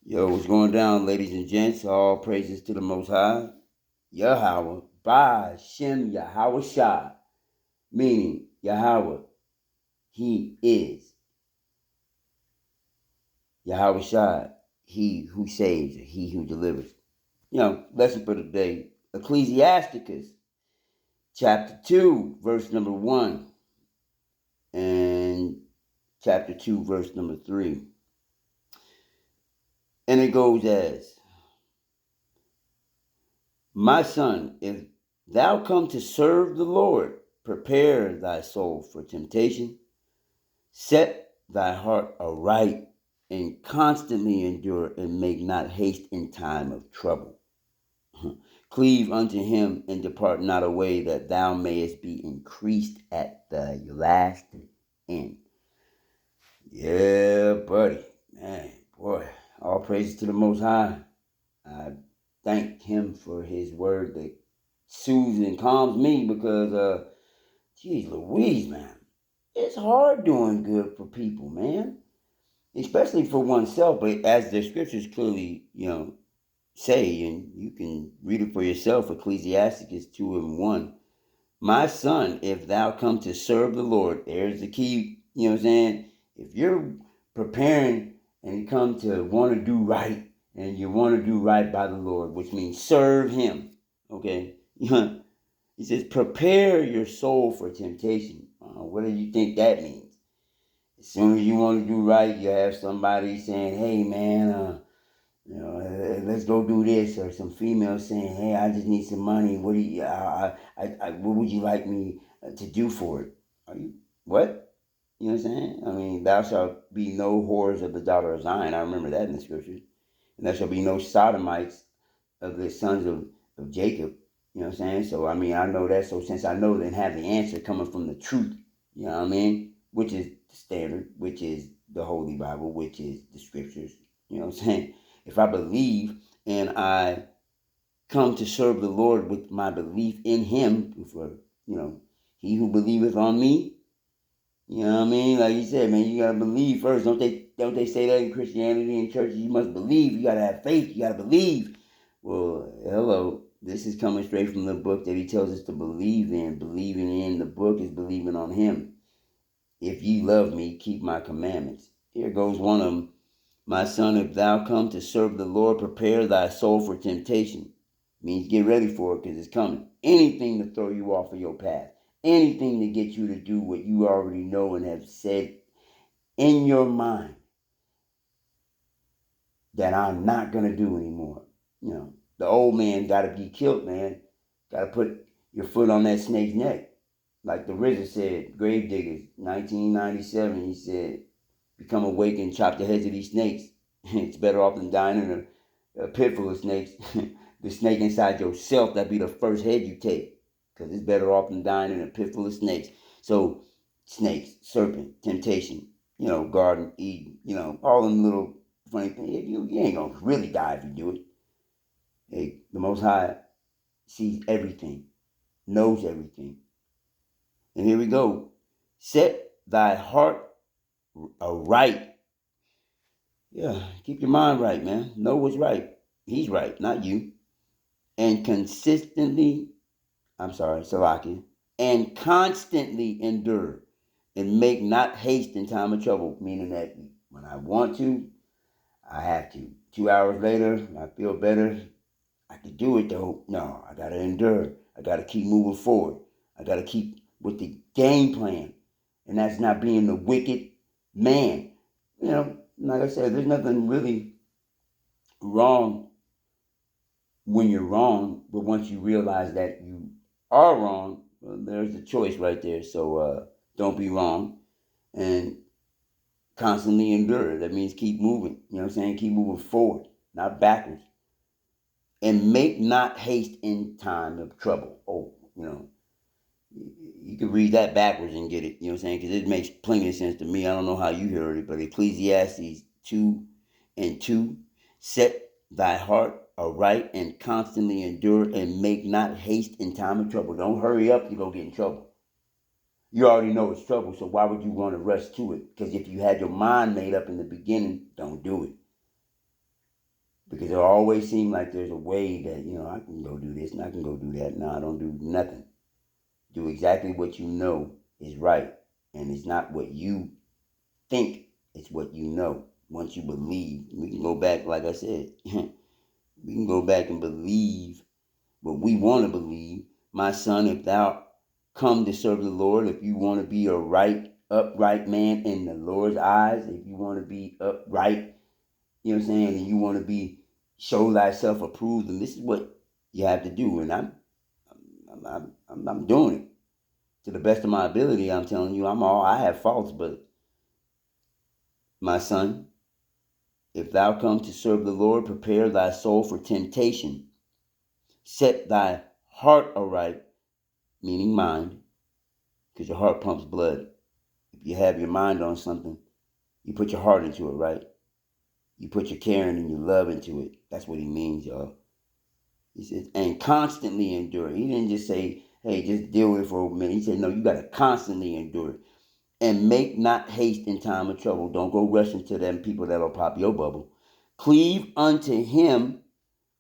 Yo, what's going down, ladies and gents? All praises to the Most High, Yahweh, by Shem Yahweh Shai, meaning Yahweh, He is. Yahweh Shai, He who saves, He who delivers. Lesson for today, Ecclesiasticus, chapter 2, verse number 1, and chapter 2, verse number 3. And it goes as, My son, if thou come to serve the Lord, prepare thy soul for temptation. Set thy heart aright, and constantly endure, and make not haste in time of trouble. Cleave unto him, and depart not away, that thou mayest be increased at the last end. Yeah, buddy. Man, boy. All praises to the Most High. I thank him for his word that soothes and calms me because, geez Louise, man. It's hard doing good for people, man. Especially for oneself, but as the scriptures clearly, say, and you can read it for yourself, Ecclesiasticus 2 and 1. My son, if thou come to serve the Lord, there's the key, you know what I'm saying? If you're preparing and you come to want to do right, and you want to do right by the Lord, which means serve him, okay? He says, prepare your soul for temptation. What do you think that means? As soon as you want to do right, you have somebody saying, hey, man, let's go do this, or some female saying, "Hey, I just need some money. What do you? What would you like me to do for it?" Are you what? You know what I'm saying? I mean, thou shalt be no whores of the daughter of Zion. I remember that in the scriptures. And there shall be no sodomites of the sons of Jacob. You know what I'm saying? So I mean, I know that. So since I know, then have the answer coming from the truth. You know what I mean? Which is the standard, which is the Holy Bible, which is the scriptures. You know what I'm saying? If I believe and I come to serve the Lord with my belief in him, for, he who believeth on me, you know what I mean? Like you said, man, you gotta believe first. Don't they say that in Christianity and churches? You must believe, you gotta have faith, you gotta believe. Well, hello. This is coming straight from the book that he tells us to believe in. Believing in the book is believing on him. If ye love me, keep my commandments. Here goes one of them. My son, if thou come to serve the Lord, prepare thy soul for temptation. Means get ready for it because it's coming. Anything to throw you off of your path. Anything to get you to do what you already know and have said in your mind that I'm not going to do anymore. The old man got to be killed, man. Got to put your foot on that snake's neck. Like the RZA said, Gravediggers, 1997, he said, become awake and chop the heads of these snakes. It's better off than dying in a pit full of snakes. The snake inside yourself, that'd be the first head you take. Because it's better off than dying in a pit full of snakes. So, snakes, serpent, temptation, Garden, Eden, all them little funny things. You ain't going to really die if you do it. Hey, the Most High sees everything, knows everything. And here we go. Set thy heart aright. Yeah, keep your mind right, man. Know what's right. He's right, not you. And Salaki, and constantly endure and make not haste in time of trouble, meaning that when I want to, I have to. 2 hours later, I feel better. I can do it though. No, I gotta endure. I gotta keep moving forward. I gotta keep with the game plan. And that's not being the wicked man. Like I said, there's nothing really wrong when you're wrong, but once you realize that you are wrong, well, there's a choice right there. So don't be wrong and constantly endure. That means keep moving. You know what I'm saying? Keep moving forward, not backwards. And make not haste in time of trouble. Oh, you can read that backwards and get it. You know what I'm saying? Because it makes plenty of sense to me. I don't know how you heard it, but Ecclesiastes 2 and 2, set thy heart aright and constantly endure and make not haste in time of trouble. Don't hurry up, you're going to get in trouble. You already know it's trouble, so why would you want to rush to it? Because if you had your mind made up in the beginning, don't do it. it'll always seem like there's a way that, I can go do this and I can go do that. No, I don't do nothing. Do exactly what you know is right. And it's not what you think, it's what you know. Once you believe, we can go back, like I said, we can go back and believe what we want to believe. My son, if thou come to serve the Lord, if you want to be a upright man in the Lord's eyes, if you want to be upright, and you want to show thyself approved, and this is what you have to do. And I'm doing it to the best of my ability. I'm telling you, I have faults, but my son, if thou come to serve the Lord, prepare thy soul for temptation. Set thy heart aright, meaning mind, because your heart pumps blood. If you have your mind on something, you put your heart into it, right? You put your caring and your love into it. That's what he means, y'all. He says, and constantly endure. He didn't just say, hey, just deal with it for a minute. He said, no, you got to constantly endure it. And make not haste in time of trouble. Don't go rushing to them people that'll pop your bubble. Cleave unto him.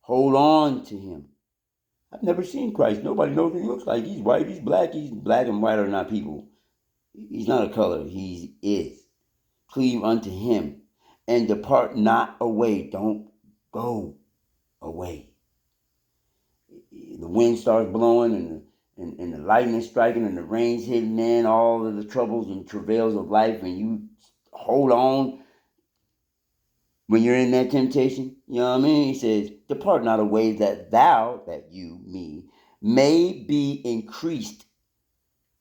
Hold on to him. I've never seen Christ. Nobody knows what he looks like. He's white, he's black. He's black and white are not people. He's not a color. He is. Cleave unto him. And depart not away. Don't go away. The wind starts blowing and the lightning striking and the rain's hitting in, all of the troubles and travails of life, and you hold on when you're in that temptation. You know what I mean? He says, depart not away that you, me, may be increased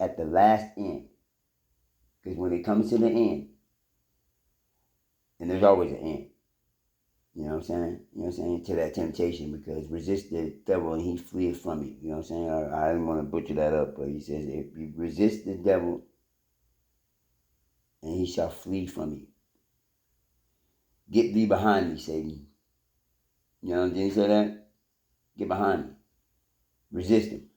at the last end. Because when it comes to the end, and there's always an end, you know what I'm saying? You know what I'm saying? To that temptation, because resist the devil and he fleeth from you. You know what I'm saying? I didn't want to butcher that up, but he says, if you resist the devil and he shall flee from you. Get thee behind me, Satan. You know, didn't he say that? Get behind me. Resist him.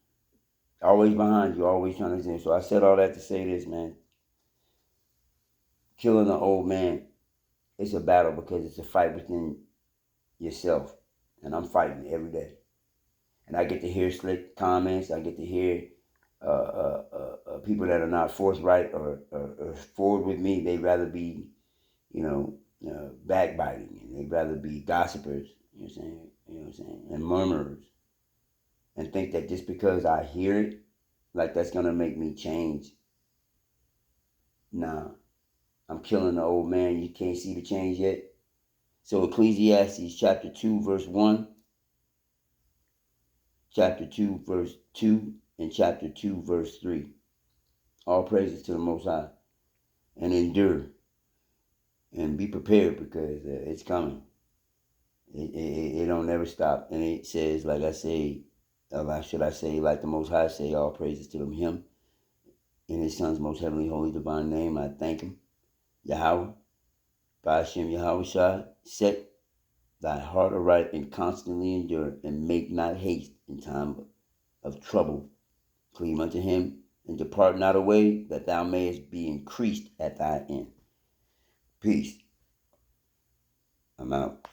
Always behind you, always trying to resist. So I said all that to say this, man. Killing an old man, it's a battle because it's a fight within yourself. And I'm fighting every day. And I get to hear slick comments. I get to hear people that are not forthright or forward with me. They'd rather be, backbiting, and they'd rather be gossipers. You know what I'm saying? You know what I'm saying? And murmurers, and think that just because I hear it, like that's gonna make me change. Nah, I'm killing the old man. You can't see the change yet. So Ecclesiastes chapter 2 verse 1, chapter 2 verse 2, and chapter 2 verse 3. All praises to the Most High. And endure. And be prepared because it's coming. It don't never stop. And it says, like I say, should I say, like the Most High say, all praises to him. In his son's most heavenly, holy, divine name, I thank him. Yahweh, Ba'ashem Yahweh Shai, set thy heart aright and constantly endure, and make not haste in time of trouble. Cleave unto him, and depart not away, that thou mayest be increased at thy end. Peace. I'm out.